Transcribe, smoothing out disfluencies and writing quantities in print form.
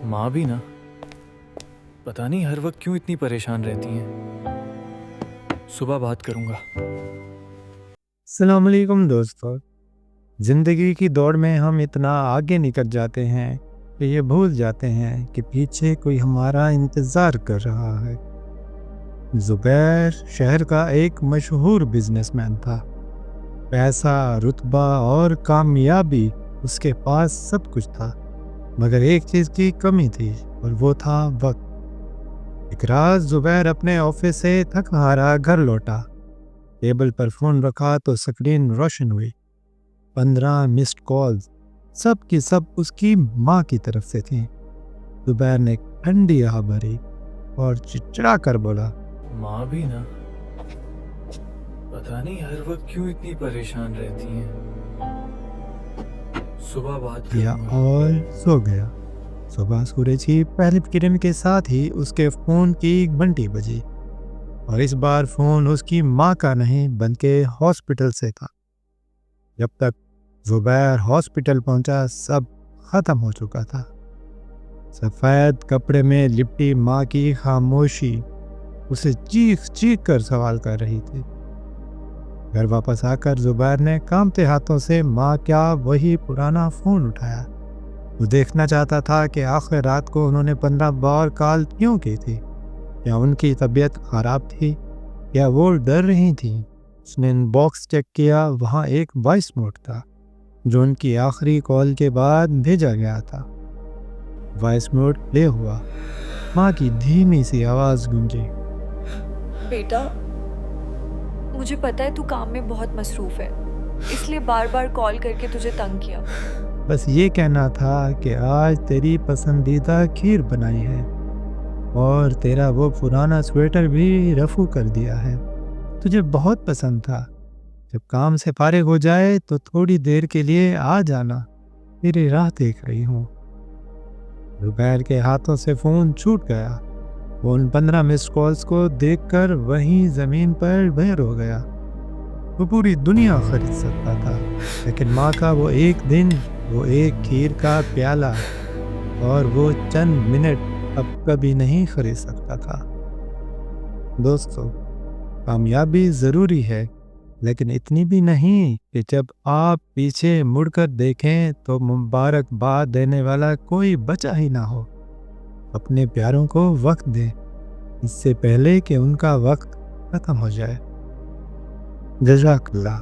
माँ भी ना, पता नहीं हर वक्त क्यों इतनी परेशान रहती हैं। सुबह बात करूँगा। अस्सलाम वालेकुम दोस्तों। ज़िंदगी की दौड़ में हम इतना आगे निकल जाते हैं कि ये भूल जाते हैं कि पीछे कोई हमारा इंतज़ार कर रहा है। ज़ुबैर शहर का एक मशहूर बिजनेसमैन था। पैसा, रुतबा और कामयाबी उसके पास सब कुछ था, मगर एक चीज़ की कमी थी और वो था वक्त। एक रात ज़ुबैर अपने ऑफिस से थक हारा घर लौटा। टेबल पर फ़ोन रखा तो स्क्रीन रोशन हुई। 15 मिस्ड कॉल्स, सब की सब उसकी माँ की तरफ से थीं। ज़ुबैर ने ठंडी आह भरी और चिड़चिड़ा कर बोला, माँ भी ना, पता नहीं हर वक्त क्यों इतनी परेशान रहती हैं। सुबह बात किया करूँगा। और सो गया। सुबह सूरज की पहली किरण के साथ ही उसके फ़ोन की घंटी बजी और इस बार फ़ोन उसकी माँ का नहीं बल्कि हॉस्पिटल से था। जब तक ज़ुबैर हॉस्पिटल पहुंचा सब ख़त्म हो चुका था। सफ़ेद कपड़े में लिपटी माँ की खामोशी उसे चीख चीख कर सवाल कर रही थी। घर वापस आकर ज़ुबैर ने कांपते हाथों से माँ क्या वही पुराना फ़ोन उठाया। वो देखना चाहता था कि आखिर रात को उन्होंने 15 बार कॉल क्यों की थी। क्या उनकी तबीयत ख़राब थी? क्या वो डर रही थी? उसने इनबॉक्स चेक किया, वहाँ एक वॉइस नोट था जो उनकी आखिरी कॉल के बाद भेजा गया था। वॉइस नोट प्ले हुआ। माँ की धीमी सी आवाज़ गूंजी, बेटा, मुझे पता है तू काम में बहुत मसरूफ़ है, इसलिए बार बार कॉल करके तुझे तंग किया। बस ये कहना था कि आज तेरी पसंदीदा खीर बनाई है और तेरा वो पुराना स्वेटर भी रफू कर दिया है। तुझे बहुत पसंद था। जब काम से फारिग हो जाए तो थोड़ी देर के लिए आ जाना, तेरी राह देख रही हूँ। ज़ुबैर के हाथों से फ़ोन छूट गया। वो उन 15 मिस्ड कॉल्स को देखकर वहीं ज़मीन पर बेर हो गया। वो पूरी दुनिया खरीद सकता था, लेकिन माँ का वो एक दिन, वो एक खीर का प्याला और वो चंद मिनट अब कभी नहीं खरीद सकता था। दोस्तों, कामयाबी ज़रूरी है, लेकिन इतनी भी नहीं कि जब आप पीछे मुड़कर देखें तो मुबारकबाद देने वाला कोई बचा ही ना हो। अपने प्यारों को वक्त दें, इससे पहले कि उनका वक्त ख़त्म हो जाए। जज़ाकल्लाह।